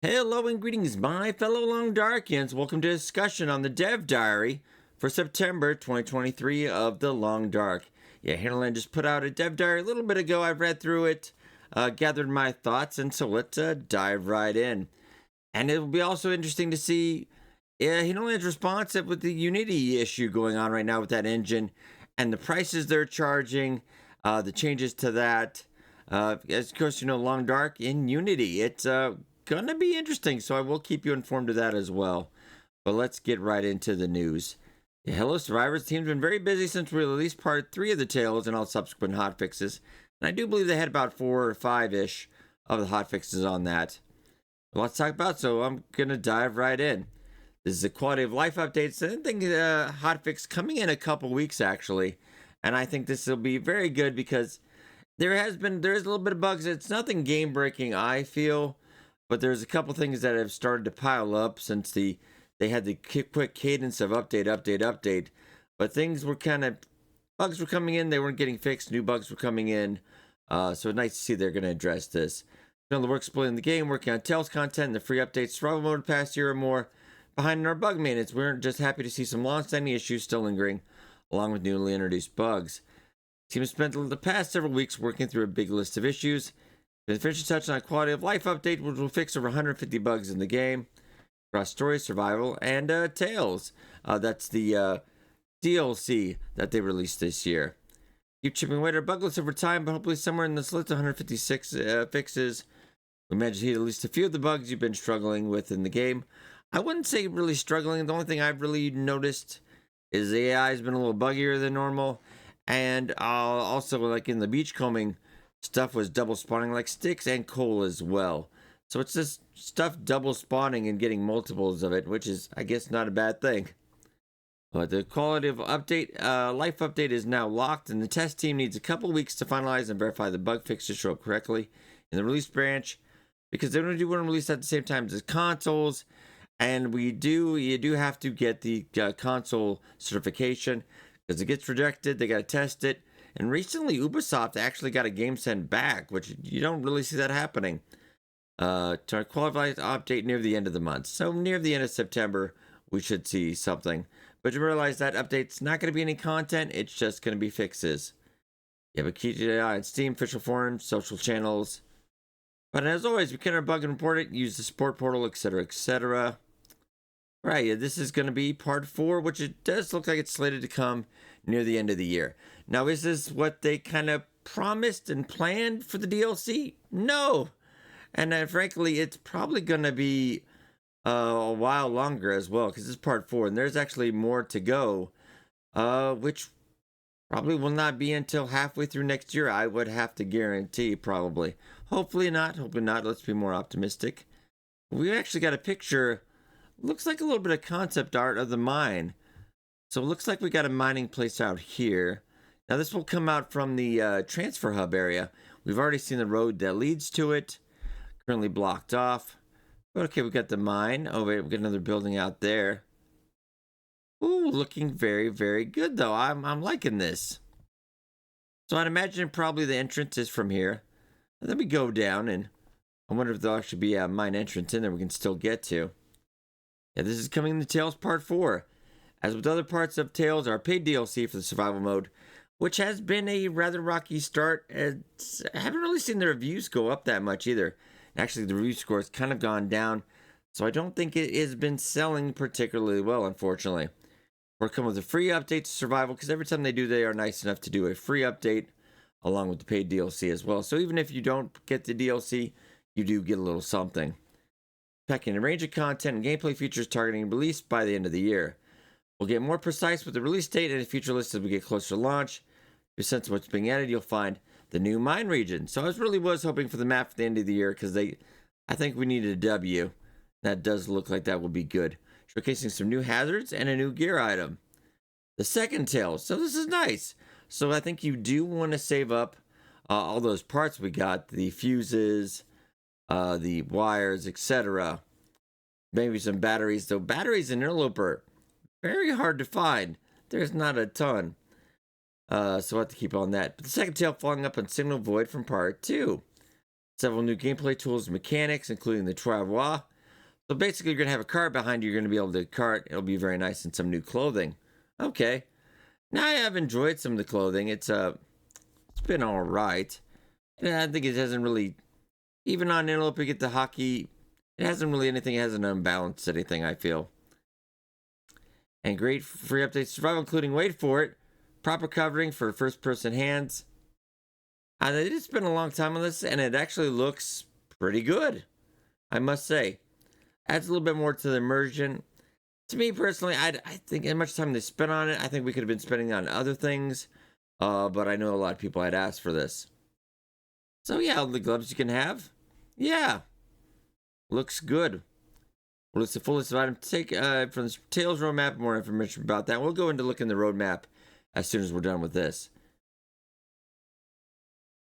Hello and greetings, my fellow Long Darkians. Welcome to a discussion on the Dev Diary for September 2023 of the Long Dark. Yeah, Hinterland just put out a Dev Diary a little bit ago. I've read through it, gathered my thoughts, and so let's dive right in. And it will be also interesting to see Hinterland's response with the Unity issue going on right now with that engine and the prices they're charging, the changes to that. As of course, Long Dark in Unity. It's gonna be interesting, so I will keep you informed of that as well. But let's get right into the news. The Hello Survivors team's been very busy since we released part 3 of the Tales and all subsequent hotfixes. And I do believe they had about 4 or 5-ish of the hotfixes on that. Lots to talk about, so I'm gonna dive right in. This is a quality of life updates. I think hotfix coming in a couple weeks actually, and I think this will be very good because there is a little bit of bugs. It's nothing game breaking, I feel, but there's a couple things that have started to pile up since they had the quick cadence of update. But things were bugs were coming in, they weren't getting fixed. New bugs were coming in, so it's nice to see they're going to address this. The work splitting the game, working on Tales content, and the free updates survival mode the past year or more. Behind in our bug maintenance, we're just happy to see some long-standing issues still lingering, along with newly introduced bugs. The team has spent the past several weeks working through a big list of issues. The official touch on a quality of life update, which will fix over 150 bugs in the game across story, survival, and Tales. That's the DLC that they released this year. Keep chipping away at our bug list over time, but hopefully somewhere in this list of 156 fixes, we managed to hit at least a few of the bugs you've been struggling with in the game. I wouldn't say really struggling. The only thing I've really noticed is the AI has been a little buggier than normal, and also like in the beachcombing, stuff was double spawning like sticks and coal as well. So it's just stuff double spawning and getting multiples of it, which is, I guess, not a bad thing. But the quality of update, life update is now locked, and the test team needs a couple weeks to finalize and verify the bug fixes show up correctly in the release branch, because they don't do one release at the same time as consoles, and you do have to get the console certification, because it gets rejected, they got to test it. And recently, Ubisoft actually got a game sent back, which you don't really see that happening. To our qualified update near the end of the month. So near the end of September, we should see something. But you realize that update's not going to be any content, it's just going to be fixes. Yeah, but keep your eye on Steam, official forums, social channels. But as always, we can bug and report it, use the support portal, etc., etc. Right, yeah, this is going to be part 4, which it does look like it's slated to come near the end of the year. Now, is this what they kind of promised and planned for the DLC? No. And frankly, it's probably going to be a while longer as well, because it's part 4, and there's actually more to go, which probably will not be until halfway through next year, I would have to guarantee, probably. Hopefully not, let's be more optimistic. We actually got a picture, looks like a little bit of concept art of the mine. So it looks like we got a mining place out here. Now this will come out from the transfer hub area. We've already seen the road that leads to it. Currently blocked off. Okay, we got the mine. Oh wait, we got another building out there. Ooh, looking very, very good though. I'm liking this. So I'd imagine probably the entrance is from here. And then we go down, and I wonder if there'll actually be a mine entrance in there we can still get to. Yeah, this is coming to Tales Part 4. As with other parts of Tales, our paid DLC for the survival mode, which has been a rather rocky start. I haven't really seen the reviews go up that much either. Actually, the review score has kind of gone down, so I don't think it has been selling particularly well, unfortunately. We're coming with a free update to survival, because every time they do, they are nice enough to do a free update along with the paid DLC as well. So even if you don't get the DLC, you do get a little something. Packing a range of content and gameplay features targeting release by the end of the year. We'll get more precise with the release date and a future list as we get closer to launch. If you sense what's being added, you'll find the new mine region. So I was hoping for the map for the end of the year, because I think we needed a W. That does look like that will be good. Showcasing some new hazards and a new gear item. The second tale. So this is nice. So I think you do want to save up all those parts we got. The fuses, the wires, etc. Maybe some batteries. Though batteries in Interloper, very hard to find. There's not a ton. So we'll have to keep on that. But the second tale following up on Signal Void from part 2. Several new gameplay tools and mechanics, including the Travois So basically, you're going to have a cart behind you. You're going to be able to cart. It'll be very nice and some new clothing. Okay. Now, I have enjoyed some of the clothing. It's been all right. And I think it hasn't really, even on Interlope, you get the hockey, it hasn't really anything, it hasn't unbalanced anything, I feel. And great free updates, survival, including, wait for it, proper covering for first-person hands. They did spend a long time on this, and it actually looks pretty good, I must say. Adds a little bit more to the immersion. To me, personally, I think as much time they spent on it, I think we could have been spending on other things. But I know a lot of people had asked for this. So yeah, all the gloves you can have. Yeah. Looks good. Well, it's the full list of items. Take from the Tales roadmap, more information about that. We'll go into look in the roadmap as soon as we're done with this.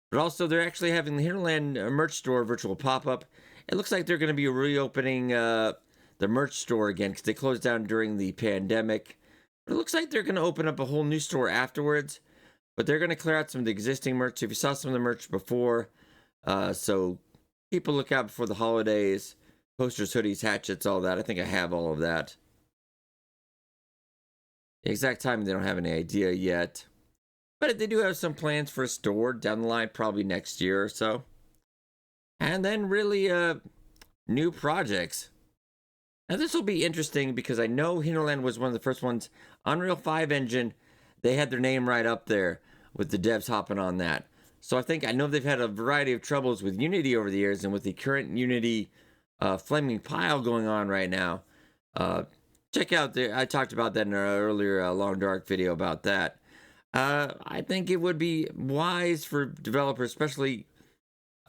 But also, they're actually having the Hinterland merch store virtual pop-up. It looks like they're going to be reopening the merch store again because they closed down during the pandemic. But it looks like they're going to open up a whole new store afterwards. But they're going to clear out some of the existing merch. If you saw some of the merch before, so keep a lookout before the holidays. Posters, hoodies, hatchets, all that. I think I have all of that. The exact time, they don't have any idea yet. But they do have some plans for a store down the line, probably next year or so. And then really new projects. Now this will be interesting because I know Hinterland was one of the first ones. Unreal 5 engine, they had their name right up there with the devs hopping on that. So I know they've had a variety of troubles with Unity over the years, and with the current Unity flaming pile going on right now. Check out I talked about that in our earlier Long Dark video about that. I think it would be wise for developers, especially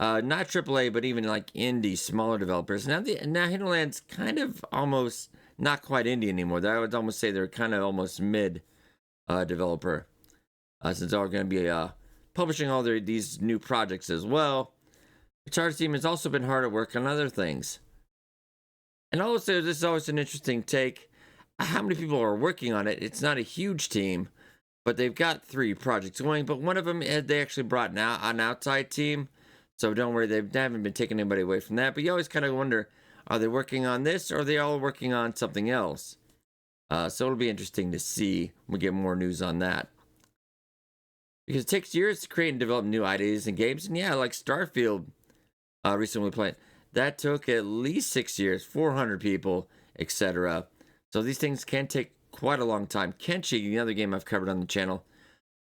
not AAA, but even like indie, smaller developers. Now Hinterland's kind of almost not quite indie anymore. I would almost say they're kind of almost mid developer, since they're going to be publishing all these new projects as well. The charge team has also been hard at work on other things. And also, this is always an interesting take. How many people are working on it? It's not a huge team, but they've got 3 projects going. But one of them, they actually brought an outside team. So don't worry, they haven't been taking anybody away from that. But you always kind of wonder, are they working on this, or are they all working on something else? So it'll be interesting to see when we get more news on that. Because it takes years to create and develop new ideas and games. And yeah, like Starfield recently played. That took at least 6 years, 400 people, etc. So these things can take quite a long time. Kenshi, the other game I've covered on the channel,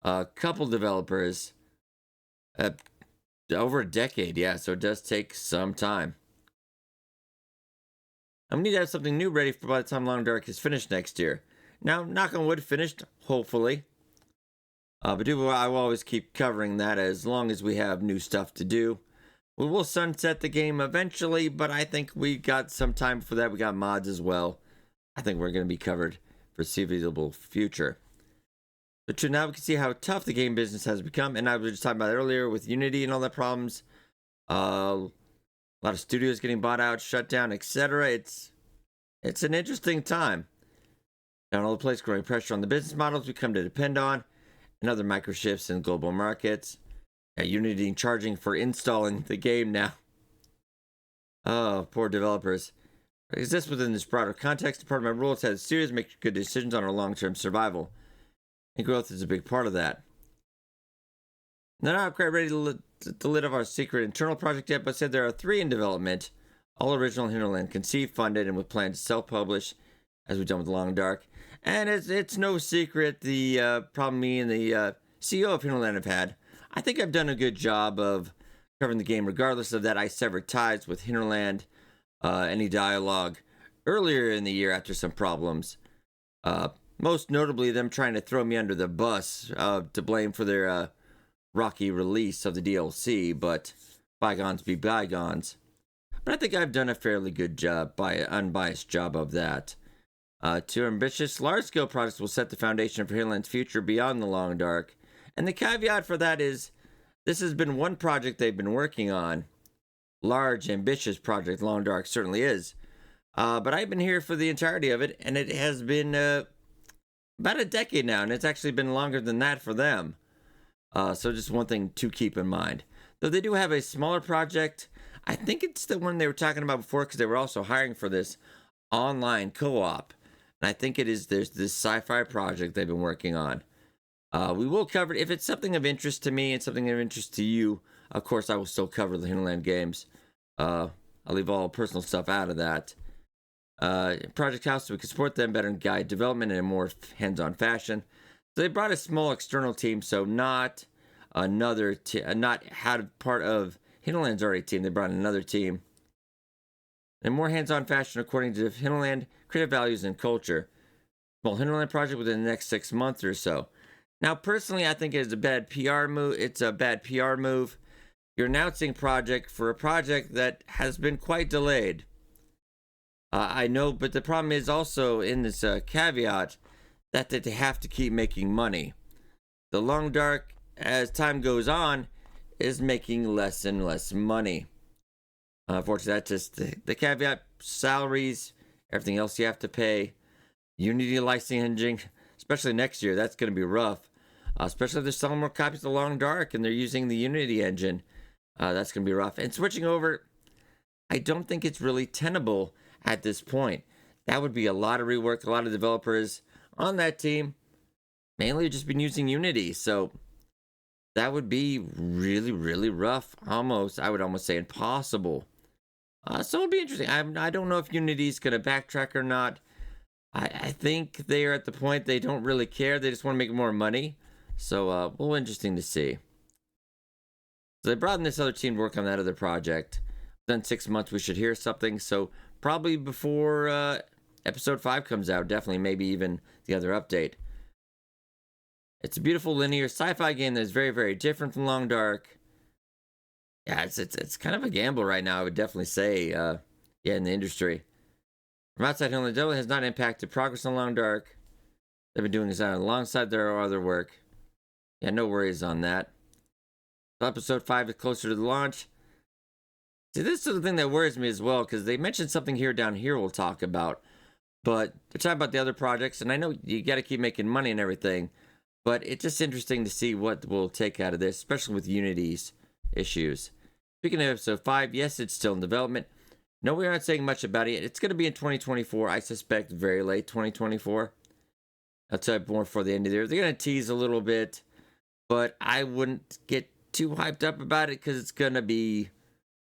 a couple developers, over a decade, yeah, so it does take some time. I'm going to need to have something new ready for by the time Long Dark is finished next year. Now, knock on wood, finished, hopefully. But I will always keep covering that as long as we have new stuff to do. We will sunset the game eventually, but I think we got some time for that. We got mods as well. I think we're going to be covered for foreseeable future. But now we can see how tough the game business has become. And I was just talking about it earlier with Unity and all the problems. A lot of studios getting bought out, shut down, etc. It's an interesting time. Down all the place, growing pressure on the business models we come to depend on, and other micro shifts in global markets. Unity charging for installing the game now. Oh, poor developers. Exist within this broader context. Part of my role is to have studios make good decisions on our long-term survival. And growth is a big part of that. They're not quite ready to lift the lid of our secret internal project yet, but said there are 3 in development. All original Hinterland, conceived, funded, and with plans to self-publish, as we've done with Long Dark. And it's no secret the problem me and the CEO of Hinterland have had. I think I've done a good job of covering the game. Regardless of that, I severed ties with Hinterland, any dialogue, earlier in the year after some problems. Most notably, them trying to throw me under the bus to blame for their rocky release of the DLC, but bygones be bygones. But I think I've done a fairly good job, unbiased job of that. Too ambitious, large-scale projects will set the foundation for Hinterland's future beyond the Long Dark. And the caveat for that is, this has been one project they've been working on. Large, ambitious project, Long Dark certainly is. But I've been here for the entirety of it, and it has been about a decade now, and it's actually been longer than that for them. So just one thing to keep in mind. Though they do have a smaller project, I think it's the one they were talking about before because they were also hiring for this online co-op. And I think there's this sci-fi project they've been working on. We will cover it. If it's something of interest to me and something of interest to you, of course, I will still cover the Hinterland games. I'll leave all personal stuff out of that. Project House, so we can support them better and guide development in a more hands-on fashion. So they brought a small external team, so not another not had part of Hinterland's already team. They brought another team in a more hands-on fashion according to Hinterland creative values and culture. Small Hinterland project within the next 6 months or so. Now, personally, I think it's a bad PR move. It's a bad PR move. You're announcing project for a project that has been quite delayed. I know, but the problem is also in this caveat that they have to keep making money. The Long Dark, as time goes on, is making less and less money. Unfortunately, that's just the caveat. Salaries, everything else you have to pay. Unity licensing, especially next year, that's going to be rough. Especially if they're selling more copies of The Long Dark and they're using the Unity engine. That's going to be rough. And switching over, I don't think it's really tenable at this point. That would be a lot of rework. A lot of developers on that team mainly just been using Unity. So that would be really, really rough. I would almost say impossible. So it'll be interesting. I don't know if Unity's going to backtrack or not. I think they are at the point they don't really care. They just want to make more money. So, well, interesting to see. So they brought in this other team to work on that other project. Then 6 months, we should hear something. So probably before episode 5 comes out. Definitely, maybe even the other update. It's a beautiful linear sci-fi game that is very, very different from Long Dark. Yeah, it's kind of a gamble right now, I would definitely say. In the industry. From outside, Hinterland definitely has not impacted progress on Long Dark. They've been doing this alongside their other work. Yeah, no worries on that. So episode 5 is closer to the launch. See, this is the thing that worries me as well, because they mentioned something here down here we'll talk about. But they're talking about the other projects, and I know you got to keep making money and everything. But it's just interesting to see what we'll take out of this, especially with Unity's issues. Speaking of episode 5, yes, it's still in development. No, we aren't saying much about it. It's going to be in 2024. I suspect very late 2024. I'll tell you more before the end of the year. They're going to tease a little bit, but I wouldn't get too hyped up about it because it's going to be...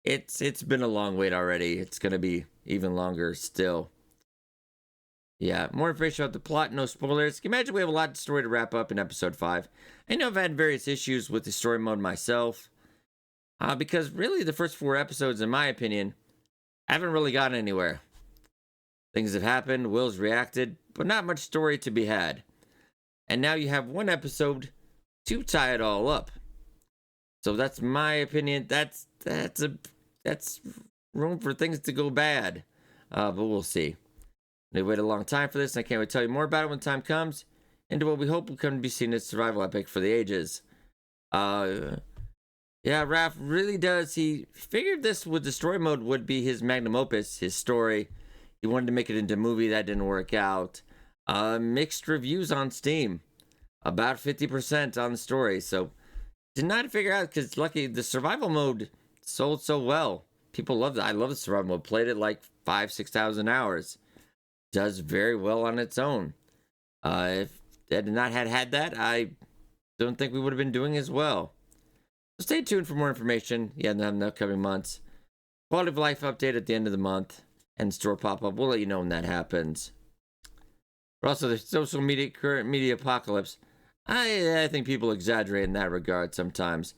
It's been a long wait already. It's going to be even longer still. Yeah, more information about the plot, no spoilers. Can you imagine we have a lot of story to wrap up in episode 5? I know I've had various issues with the story mode myself. Because really the first 4 episodes, in my opinion, haven't really gotten anywhere. Things have happened, Will's reacted, but not much story to be had. And now you have 1 episode to tie it all up. So that's my opinion. That's room for things to go bad. But we'll see. They waited a long time for this, and I can't wait to tell you more about it when time comes, into what we hope will come to be seen as survival epic for the ages. Yeah, Raph really does. He figured this with the story mode would be his magnum opus, his story. He wanted to make it into a movie. That didn't work out. Mixed reviews on Steam. About 50% on the story. So, did not figure out, because lucky the survival mode sold so well. People loved it. I love the survival mode. Played it like 5,000-6,000 hours. Does very well on its own. If they had not had that, I don't think we would have been doing as well. So stay tuned for more information. In the upcoming months. Quality of life update at the end of the month. And store pop-up. We'll let you know when that happens. But also the social media, current media apocalypse. I think people exaggerate in that regard sometimes.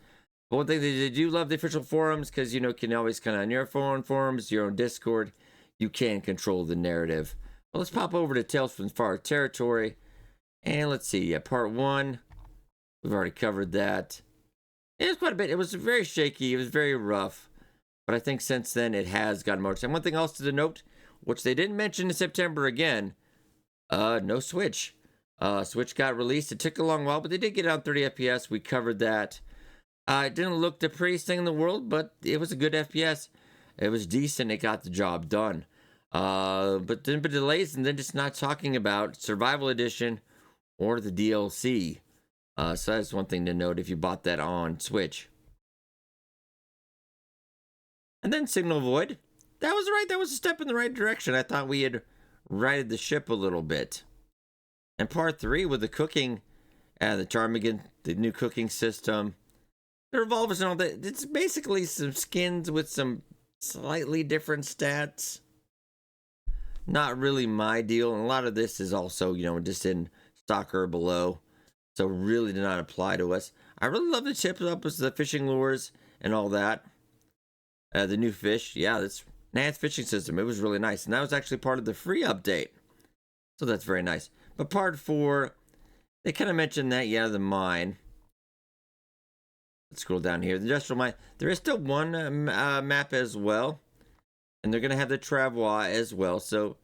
But one thing they do love the official forums, because you can always kind of on your phone forums, your own Discord, you can control the narrative. Well, let's pop over to Tales from Far Territory. And let's see, part 1. We've already covered that. It was quite a bit. It was very shaky. It was very rough. But I think since then it has gotten more. And one thing else to note, which they didn't mention in September again, no Switch. Switch got released. It took a long while, but they did get it on 30 FPS. We covered that. It didn't look the prettiest thing in the world, but it was a good FPS. It was decent. It got the job done. But then delays, and then just not talking about Survival Edition or the DLC. So that's one thing to note if you bought that on Switch. And then Signal Void. That was right. That was a step in the right direction. I thought we had righted the ship a little bit. And part 3 with the cooking, the Ptarmigan, the new cooking system, the revolvers and all that. It's basically some skins with some slightly different stats. Not really my deal. And a lot of this is also, just in stock or below. So really did not apply to us. I really love the tip up with the fishing lures and all that. The new fish. Yeah, that's enhanced fishing system. It was really nice. And that was actually part of the free update. So that's very nice. But part 4, they kind of mentioned that, the mine. Let's scroll down here. The industrial mine. There is still one map as well. And they're going to have the travois as well. So,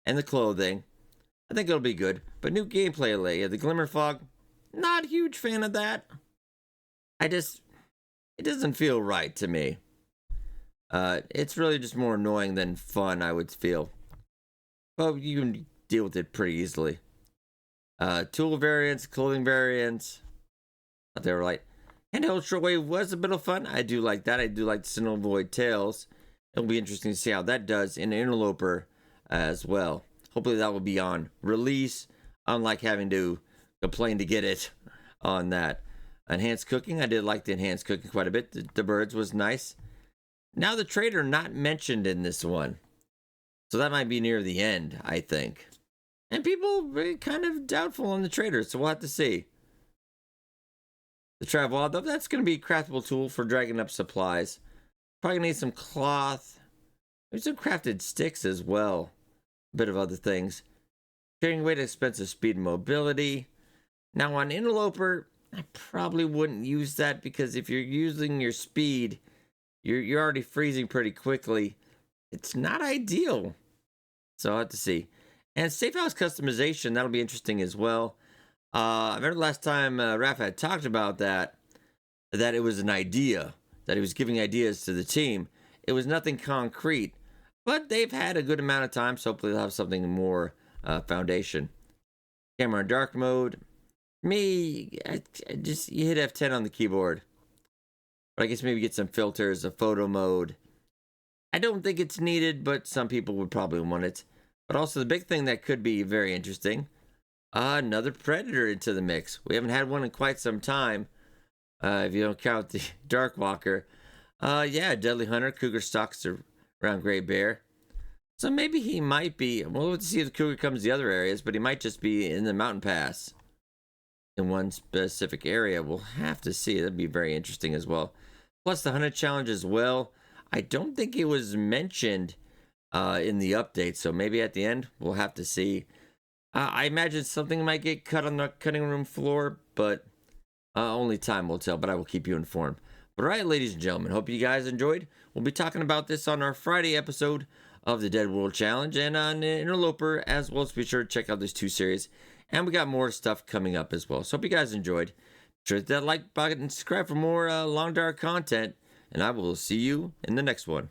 and the clothing. I think it'll be good. But new gameplay layer. The Glimmer Fog. Not a huge fan of that. It doesn't feel right to me. It's really just more annoying than fun, I would feel. Well, you can deal with it pretty easily. Tool variants, clothing variants. They were like, handheld shortwave was a bit of fun. I do like that. I do like the Signal Void Tails. It'll be interesting to see how that does in Interloper as well. Hopefully that will be on release, unlike having to complain to get it on that. Enhanced cooking. I did like the enhanced cooking quite a bit. The birds was nice. Now the trader not mentioned in this one. So that might be near the end, I think. And people are kind of doubtful on the trader, so we'll have to see. The travel, though, that's going to be a craftable tool for dragging up supplies. Probably need some cloth. There's some crafted sticks as well. A bit of other things. Carrying weight, expensive speed and mobility. Now on Interloper, I probably wouldn't use that because if you're using your speed, you're already freezing pretty quickly. It's not ideal. So I'll have to see. And safe house customization, that'll be interesting as well. I remember last time Rafa had talked about that it was an idea, that he was giving ideas to the team. It was nothing concrete, but they've had a good amount of time, so hopefully they'll have something more foundation. Camera in dark mode. Me, you hit F10 on the keyboard. But I guess maybe get some filters, a photo mode. I don't think it's needed, but some people would probably want it. But also the big thing that could be very interesting, another predator into the mix. We haven't had one in quite some time, if you don't count the Darkwalker. Deadly Hunter, Cougar stalks around Great Bear. So maybe he might be, we'll have to see if the Cougar comes to the other areas, but he might just be in the mountain pass in one specific area. We'll have to see. That'd be very interesting as well. Plus the Hunted Challenge as well. I don't think it was mentioned in the update, so maybe at the end we'll have to see. I imagine something might get cut on the cutting room floor, but only time will tell, but I will keep you informed. But all right, ladies and gentlemen, hope you guys enjoyed. We'll be talking about this on our Friday episode of the Dead World Challenge and on Interloper as well, so be sure to check out those 2 series. And we got more stuff coming up as well. So hope you guys enjoyed. Sure to hit that like button and subscribe for more Long Dark content. And I will see you in the next one.